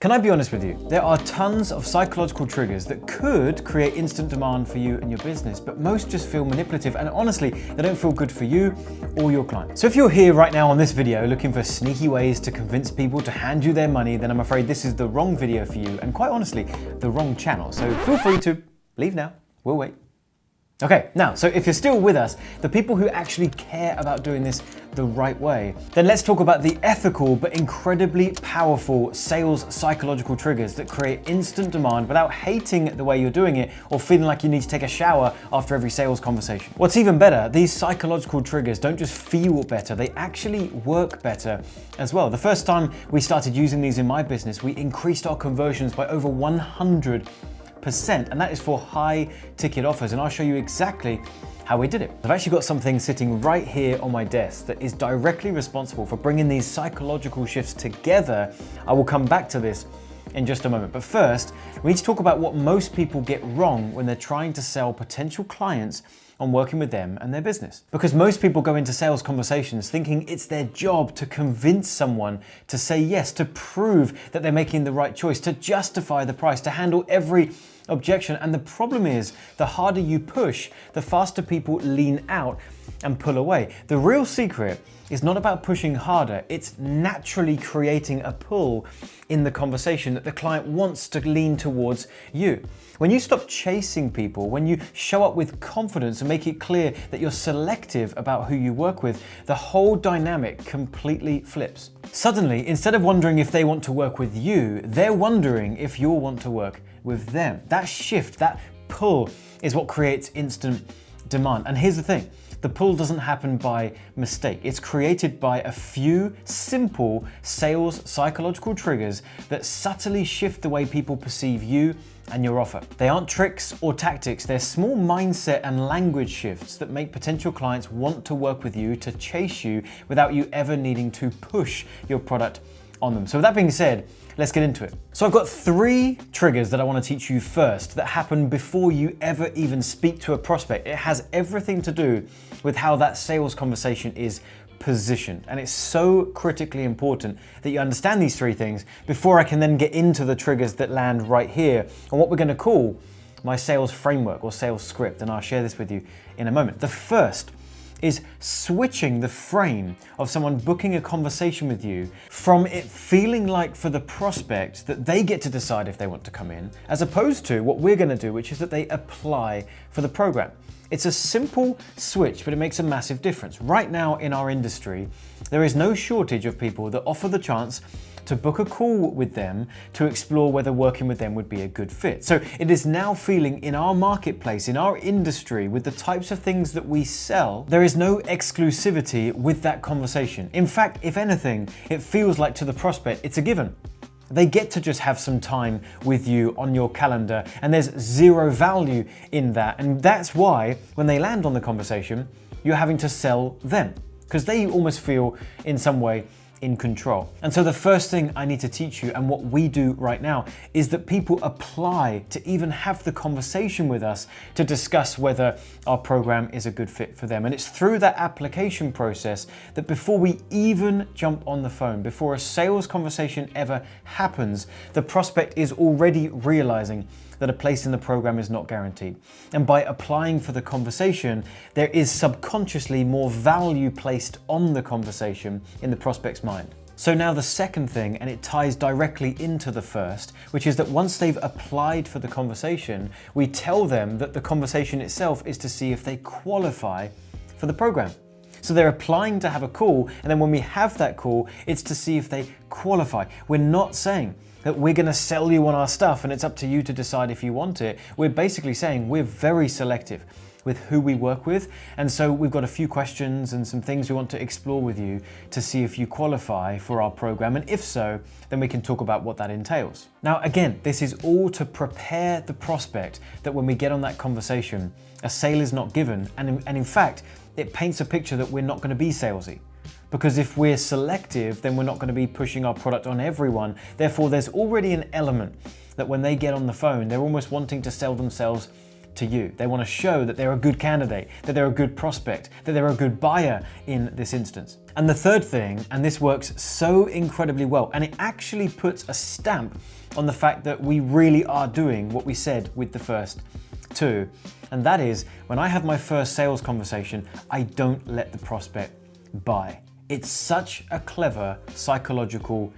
Can I be honest with you? There are tons of psychological triggers that could create instant demand for you and your business, but most just feel manipulative, and honestly, they don't feel good for you or your clients. So if you're here right now on this video looking for sneaky ways to convince people to hand you their money, then I'm afraid this is the wrong video for you, and quite honestly, the wrong channel. So feel free to leave now. We'll wait. Okay, now, so if you're still with us, the people who actually care about doing this the right way, then let's talk about the ethical but incredibly powerful sales psychological triggers that create instant demand without hating the way you're doing it or feeling like you need to take a shower after every sales conversation. What's even better, these psychological triggers don't just feel better, they actually work better as well. The first time we started using these in my business, we increased our conversions by over 100%, and that is for high ticket offers, and I'll show you exactly how we did it. I've actually got something sitting right here on my desk that is directly responsible for bringing these psychological shifts together. I will come back to this in just a moment, but first we need to talk about what most people get wrong when they're trying to sell potential clients on working with them and their business. Because most people go into sales conversations thinking it's their job to convince someone to say yes, to prove that they're making the right choice, to justify the price, to handle every objection. And the problem is, the harder you push, the faster people lean out and pull away. The real secret is not about pushing harder, it's naturally creating a pull in the conversation that the client wants to lean towards you. When you stop chasing people, when you show up with confidence and make it clear that you're selective about who you work with, the whole dynamic completely flips. Suddenly, instead of wondering if they want to work with you, they're wondering if you'll want to work with them. That shift, that pull, is what creates instant demand. And here's the thing, the pull doesn't happen by mistake. It's created by a few simple sales psychological triggers that subtly shift the way people perceive you and your offer. They aren't tricks or tactics, they're small mindset and language shifts that make potential clients want to work with you, to chase you, without you ever needing to push your product on them. So with that being said, let's get into it. So I've got 3 triggers that I want to teach you first that happen before you ever even speak to a prospect. It has everything to do with how that sales conversation is positioned. And it's so critically important that you understand these 3 things before I can then get into the triggers that land right here on what we're going to call my sales framework or sales script. And I'll share this with you in a moment. The first is switching the frame of someone booking a conversation with you from it feeling like for the prospect that they get to decide if they want to come in, as opposed to what we're going to do, which is that they apply for the program. It's a simple switch, but it makes a massive difference. Right now in our industry, there is no shortage of people that offer the chance to book a call with them to explore whether working with them would be a good fit. So it is now feeling in our marketplace, in our industry, with the types of things that we sell, there is no exclusivity with that conversation. In fact, if anything, it feels like to the prospect, it's a given. They get to just have some time with you on your calendar, and there's zero value in that. And that's why when they land on the conversation, you're having to sell them, because they almost feel in some way in control. And so the first thing I need to teach you, and what we do right now, is that people apply to even have the conversation with us to discuss whether our program is a good fit for them. And it's through that application process that before we even jump on the phone, before a sales conversation ever happens, the prospect is already realizing that a place in the program is not guaranteed. And by applying for the conversation, there is subconsciously more value placed on the conversation in the prospect's mind. So now the second thing, and it ties directly into the first, which is that once they've applied for the conversation, we tell them that the conversation itself is to see if they qualify for the program. So they're applying to have a call, and then when we have that call, it's to see if they qualify. We're not saying that we're going to sell you on our stuff and it's up to you to decide if you want it. We're basically saying we're very selective with who we work with, and so we've got a few questions and some things we want to explore with you to see if you qualify for our program, and if so, then we can talk about what that entails. Now again, this is all to prepare the prospect that when we get on that conversation, a sale is not given, and in fact, it paints a picture that we're not going to be salesy. Because if we're selective, then we're not going to be pushing our product on everyone. Therefore, there's already an element that when they get on the phone, they're almost wanting to sell themselves to you. They want to show that they're a good candidate, that they're a good prospect, that they're a good buyer in this instance. And the third thing, and this works so incredibly well, and it actually puts a stamp on the fact that we really are doing what we said with the first two, and that is when I have my first sales conversation, I don't let the prospect buy. It's such a clever psychological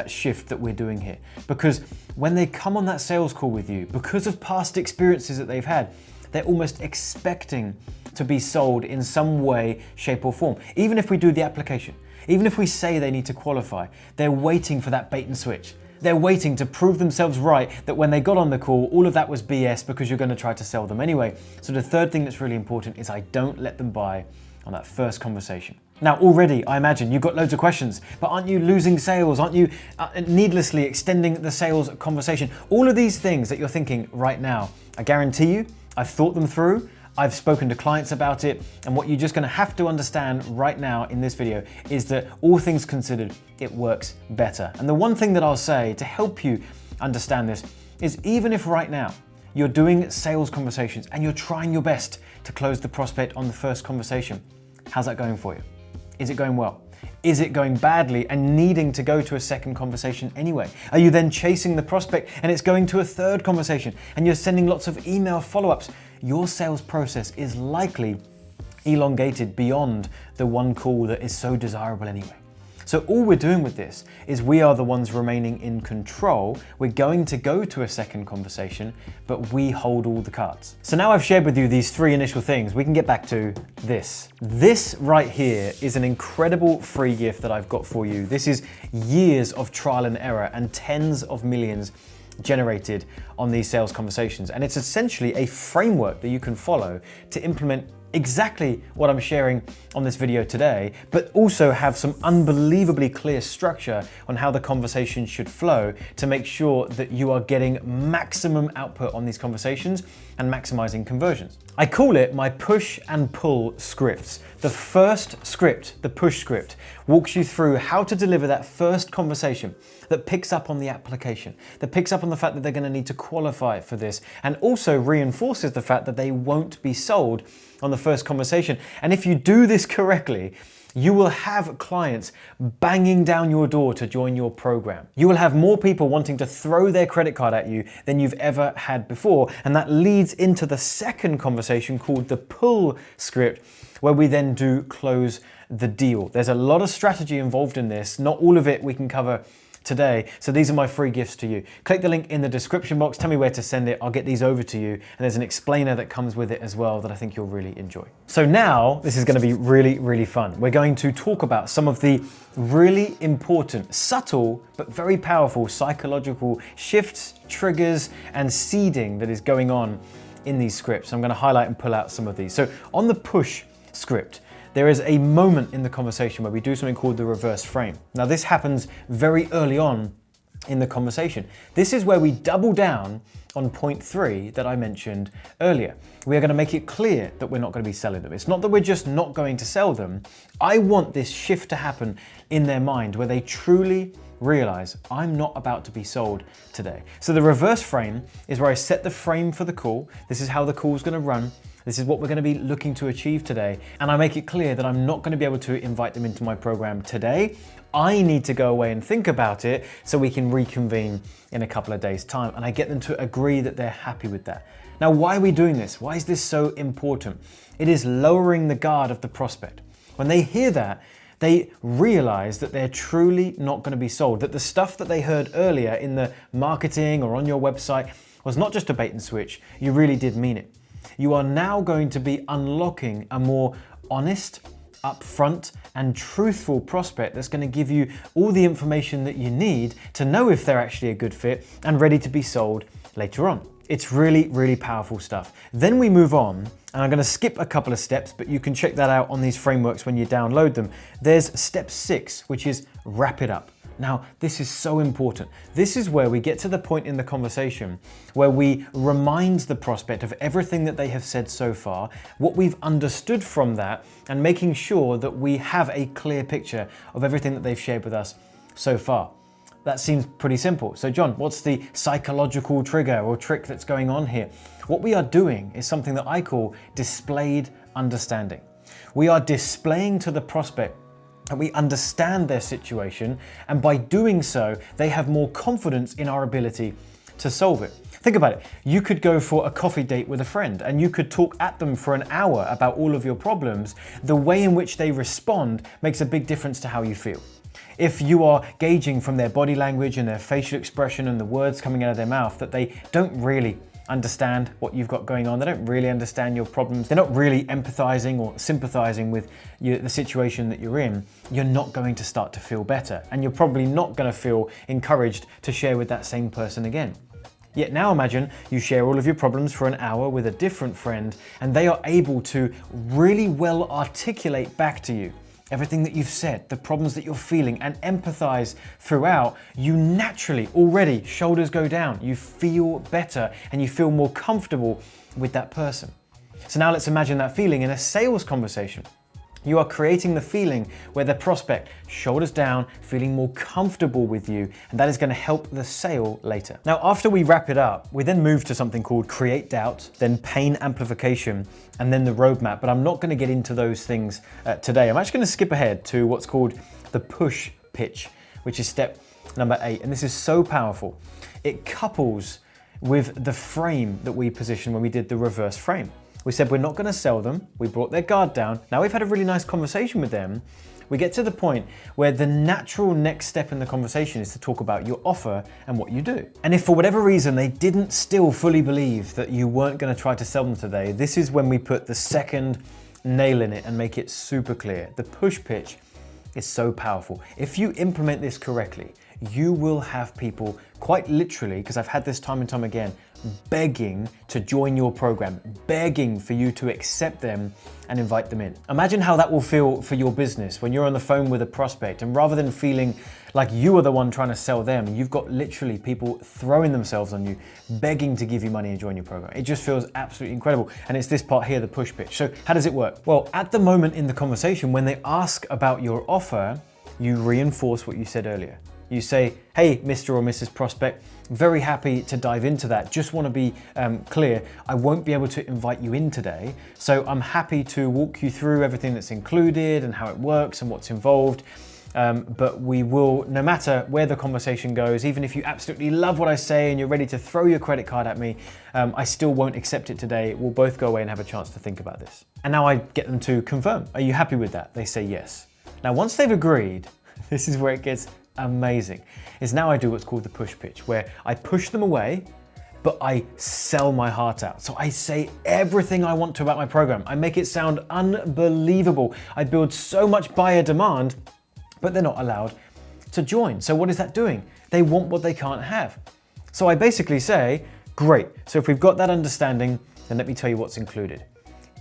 shift that we're doing here, because when they come on that sales call with you, because of past experiences that they've had, they're almost expecting to be sold in some way, shape or form. Even if we do the application, even if we say they need to qualify, they're waiting for that bait and switch. They're waiting to prove themselves right that when they got on the call, all of that was BS because you're going to try to sell them anyway. So the third thing that's really important is I don't let them buy on that first conversation. Now already, I imagine you've got loads of questions, but aren't you losing sales? Aren't you needlessly extending the sales conversation? All of these things that you're thinking right now, I guarantee you, I've thought them through, I've spoken to clients about it, and what you're just gonna have to understand right now in this video is that all things considered, it works better. And the one thing that I'll say to help you understand this is even if right now you're doing sales conversations and you're trying your best to close the prospect on the first conversation, how's that going for you? Is it going well? Is it going badly and needing to go to a second conversation anyway? Are you then chasing the prospect and it's going to a third conversation and you're sending lots of email follow-ups? Your sales process is likely elongated beyond the one call that is so desirable anyway. So all we're doing with this is we are the ones remaining in control. We're going to go to a second conversation, but we hold all the cards. So now I've shared with you these three initial things, we can get back to this. This right here is an incredible free gift that I've got for you. This is years of trial and error and tens of millions generated on these sales conversations. And it's essentially a framework that you can follow to implement exactly what I'm sharing on this video today, but also have some unbelievably clear structure on how the conversation should flow to make sure that you are getting maximum output on these conversations and maximizing conversions. I call it my push and pull scripts. The first script, the push script, walks you through how to deliver that first conversation that picks up on the application, that picks up on the fact that they're going to need to qualify for this, and also reinforces the fact that they won't be sold on the first conversation. And if you do this correctly, you will have clients banging down your door to join your program. You will have more people wanting to throw their credit card at you than you've ever had before. And that leads into the second conversation called the pull script, where we then do close the deal. There's a lot of strategy involved in this. Not all of it we can cover today. So these are my free gifts to you. Click the link in the description box, tell me where to send it, I'll get these over to you. And there's an explainer that comes with it as well that I think you'll really enjoy. So now this is going to be really, really fun. We're going to talk about some of the really important, subtle, but very powerful psychological shifts, triggers, and seeding that is going on in these scripts. I'm going to highlight and pull out some of these. So on the push script, there is a moment in the conversation where we do something called the reverse frame. Now this happens very early on in the conversation. This is where we double down on point 3 that I mentioned earlier. We are going to make it clear that we're not going to be selling them. It's not that we're just not going to sell them. I want this shift to happen in their mind where they truly realize I'm not about to be sold today. So the reverse frame is where I set the frame for the call. This is how the call is going to run. This is what we're going to be looking to achieve today. And I make it clear that I'm not going to be able to invite them into my program today. I need to go away and think about it so we can reconvene in a couple of days' time. And I get them to agree that they're happy with that. Now, why are we doing this? Why is this so important? It is lowering the guard of the prospect. When they hear that, they realize that they're truly not going to be sold, that the stuff that they heard earlier in the marketing or on your website was not just a bait and switch. You really did mean it. You are now going to be unlocking a more honest, upfront, and truthful prospect that's going to give you all the information that you need to know if they're actually a good fit and ready to be sold later on. It's really, really powerful stuff. Then we move on, and I'm going to skip a couple of steps, but you can check that out on these frameworks when you download them. There's step 6, which is wrap it up. Now, this is so important. This is where we get to the point in the conversation where we remind the prospect of everything that they have said so far, what we've understood from that, and making sure that we have a clear picture of everything that they've shared with us so far. That seems pretty simple. So John, what's the psychological trigger or trick that's going on here? What we are doing is something that I call displayed understanding. We are displaying to the prospect that we understand their situation, and by doing so, they have more confidence in our ability to solve it. Think about it. You could go for a coffee date with a friend and you could talk at them for an hour about all of your problems. The way in which they respond makes a big difference to how you feel. If you are gauging from their body language and their facial expression and the words coming out of their mouth that they don't really understand what you've got going on, they don't really understand your problems, they're not really empathizing or sympathizing with the situation that you're in, you're not going to start to feel better. And you're probably not going to feel encouraged to share with that same person again. Yet now imagine you share all of your problems for an hour with a different friend and they are able to really well articulate back to you everything that you've said, the problems that you're feeling, and empathize throughout. You naturally already, shoulders go down, you feel better and you feel more comfortable with that person. So now let's imagine that feeling in a sales conversation. You are creating the feeling where the prospect, shoulders down, feeling more comfortable with you, and that is going to help the sale later. Now, after we wrap it up, we then move to something called create doubt, then pain amplification, and then the roadmap. But I'm not going to get into those things today. I'm actually going to skip ahead to what's called the push pitch, which is step number 8. And this is so powerful. It couples with the frame that we positioned when we did the reverse frame. We said we're not going to sell them. We brought their guard down. Now we've had a really nice conversation with them. We get to the point where the natural next step in the conversation is to talk about your offer and what you do. And if for whatever reason they didn't still fully believe that you weren't going to try to sell them today, this is when we put the second nail in it and make it super clear. The push pitch is so powerful. If you implement this correctly, you will have people quite literally, because I've had this time and time again, begging to join your program, begging for you to accept them and invite them in. Imagine how that will feel for your business when you're on the phone with a prospect, and rather than feeling like you are the one trying to sell them, you've got literally people throwing themselves on you, begging to give you money and join your program. It just feels absolutely incredible. And it's this part here, the push pitch. So how does it work? Well, at the moment in the conversation, when they ask about your offer, you reinforce what you said earlier. You say, hey, Mr. or Mrs. Prospect, very happy to dive into that. Just want to be clear, I won't be able to invite you in today. So I'm happy to walk you through everything that's included and how it works and what's involved. But we will, no matter where the conversation goes, even if you absolutely love what I say and you're ready to throw your credit card at me, I still won't accept it today. We'll both go away and have a chance to think about this. And now I get them to confirm. Are you happy with that? They say yes. Now, once they've agreed, this is where it gets amazing. Is now I do what's called the push pitch, where I push them away, but I sell my heart out. So I say everything I want to about my program. I make it sound unbelievable. I build so much buyer demand, but they're not allowed to join. So what is that doing? They want what they can't have. So I basically say, great. So if we've got that understanding, then let me tell you what's included.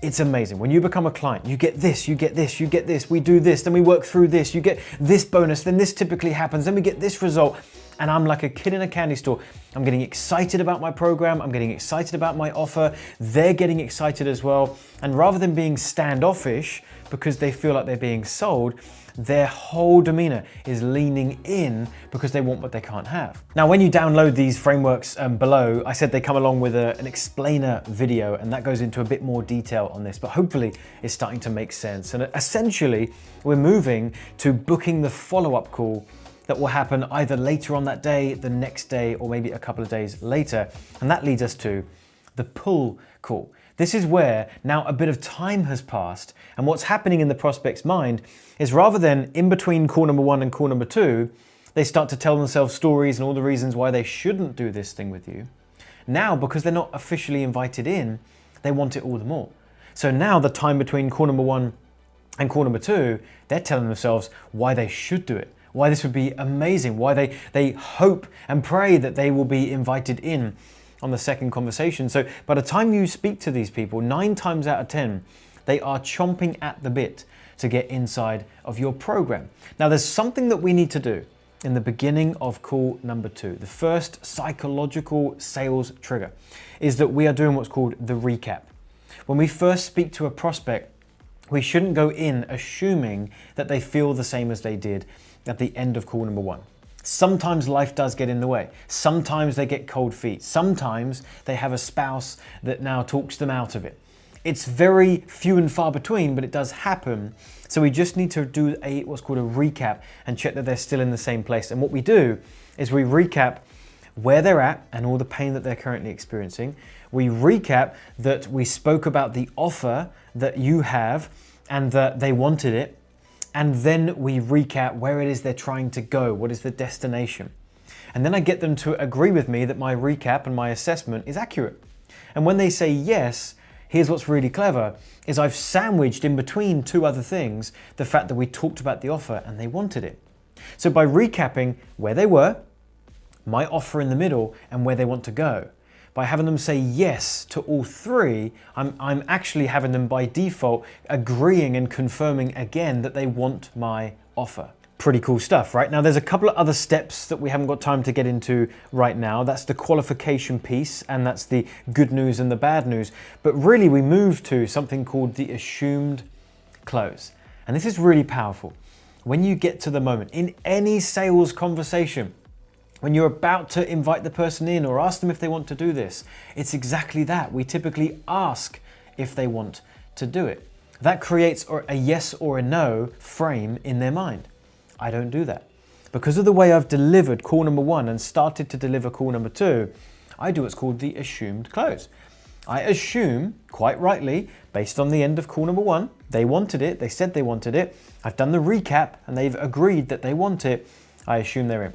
It's amazing. When you become a client, you get this, you get this, you get this, we do this, then we work through this, you get this bonus, then this typically happens, then we get this result. And I'm like a kid in a candy store. I'm getting excited about my program. I'm getting excited about my offer. They're getting excited as well. And rather than being standoffish because they feel like they're being sold, their whole demeanor is leaning in because they want what they can't have. Now, when you download these frameworks below, I said they come along with an explainer video, and that goes into a bit more detail on this, but hopefully it's starting to make sense. And essentially, we're moving to booking the follow-up call that will happen either later on that day, the next day, or maybe a couple of days later. And that leads us to the pull call. This is where now a bit of time has passed, and what's happening in the prospect's mind is rather than in between call number 1 and call number 2, they start to tell themselves stories and all the reasons why they shouldn't do this thing with you. Now, because they're not officially invited in, they want it all the more. So now the time between call number 1 and call number 2, they're telling themselves why they should do it, why this would be amazing, why they hope and pray that they will be invited in on the second conversation. So by the time you speak to these people, 9 times out of 10, they are chomping at the bit to get inside of your program. Now, there's something that we need to do in the beginning of call number 2. The first psychological sales trigger is that we are doing what's called the recap. When we first speak to a prospect, we shouldn't go in assuming that they feel the same as they did at the end of call number 1. Sometimes life does get in the way. Sometimes they get cold feet. Sometimes they have a spouse that now talks them out of it. It's very few and far between, but it does happen. So we just need to do what's called a recap and check that they're still in the same place. And what we do is we recap where they're at and all the pain that they're currently experiencing. We recap that we spoke about the offer that you have and that they wanted it. And then we recap where it is they're trying to go. What is the destination? And then I get them to agree with me that my recap and my assessment is accurate. And when they say yes, here's what's really clever, is I've sandwiched in between two other things the fact that we talked about the offer and they wanted it. So by recapping where they were, my offer in the middle, and where they want to go, by having them say yes to all three, I'm actually having them by default agreeing and confirming again that they want my offer. Pretty cool stuff, right? Now there's a couple of other steps that we haven't got time to get into right now. That's the qualification piece, and that's the good news and the bad news. But really we move to something called the assumed close. And this is really powerful. When you get to the moment, in any sales conversation, when you're about to invite the person in or ask them if they want to do this, it's exactly that. We typically ask if they want to do it. That creates a yes or a no frame in their mind. I don't do that. Because of the way I've delivered call number one and started to deliver call number two, I do what's called the assumed close. I assume, quite rightly, based on the end of call number one, they wanted it, they said they wanted it, I've done the recap and they've agreed that they want it, I assume they're in.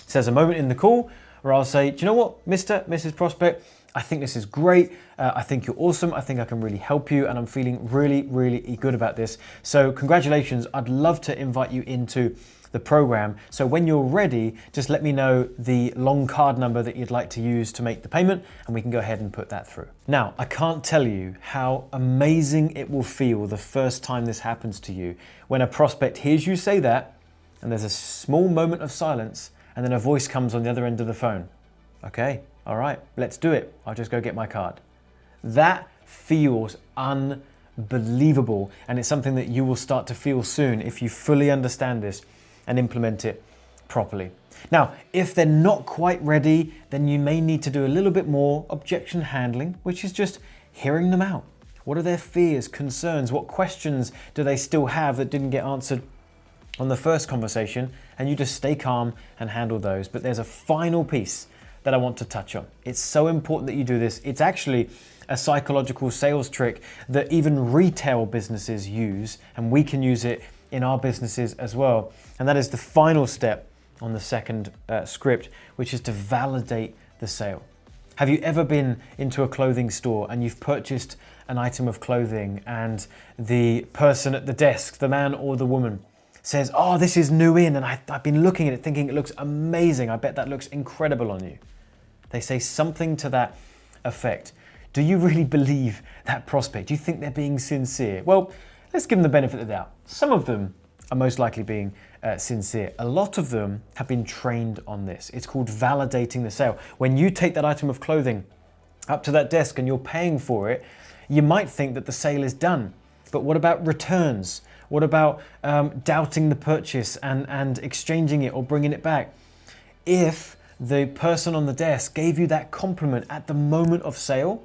So there's a moment in the call where I'll say, do you know what, Mr., Mrs. Prospect, I think this is great. I think you're awesome. I think I can really help you and I'm feeling really, really good about this. So congratulations. I'd love to invite you into the program. So when you're ready, just let me know the long card number that you'd like to use to make the payment and we can go ahead and put that through. Now, I can't tell you how amazing it will feel the first time this happens to you when a prospect hears you say that and there's a small moment of silence and then a voice comes on the other end of the phone. Okay, all right, let's do it. I'll just go get my card. That feels unbelievable, and it's something that you will start to feel soon if you fully understand this and implement it properly. Now, if they're not quite ready, then you may need to do a little bit more objection handling, which is just hearing them out. What are their fears, concerns? What questions do they still have that didn't get answered on the first conversation? And you just stay calm and handle those. But there's a final piece that I want to touch on. It's so important that you do this. It's actually a psychological sales trick that even retail businesses use, and we can use it in our businesses as well. And that is the final step on the second script, which is to validate the sale. Have you ever been into a clothing store and you've purchased an item of clothing and the person at the desk, the man or the woman, says, oh, this is new in, and I've been looking at it thinking it looks amazing. I bet that looks incredible on you. They say something to that effect. Do you really believe that prospect? Do you think they're being sincere? Well, let's give them the benefit of the doubt. Some of them are most likely being sincere. A lot of them have been trained on this. It's called validating the sale. When you take that item of clothing up to that desk and you're paying for it, you might think that the sale is done. But what about returns? What about doubting the purchase and exchanging it or bringing it back? If the person on the desk gave you that compliment at the moment of sale,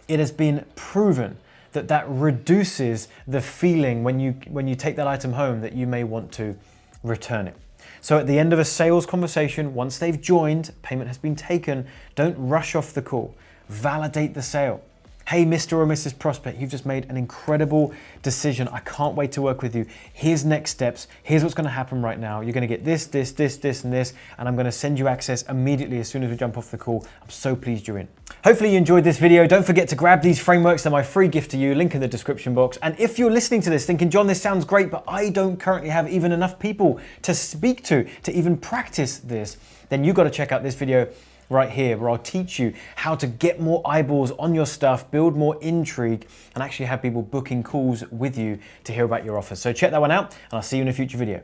it has been proven that that reduces the feeling when you take that item home that you may want to return it. So at the end of a sales conversation, once they've joined, payment has been taken, don't rush off the call. Validate the sale. Hey, Mr. or Mrs. Prospect, you've just made an incredible decision. I can't wait to work with you. Here's next steps. Here's what's going to happen right now. You're going to get this, this, this, this, and this, and I'm going to send you access immediately as soon as we jump off the call. I'm so pleased you're in. Hopefully you enjoyed this video. Don't forget to grab these frameworks. They're my free gift to you. Link in the description box. And if you're listening to this thinking, John, this sounds great, but I don't currently have even enough people to speak to even practice this, then you've got to check out this video right here, where I'll teach you how to get more eyeballs on your stuff, build more intrigue, and actually have people booking calls with you to hear about your offers. So check that one out, and I'll see you in a future video.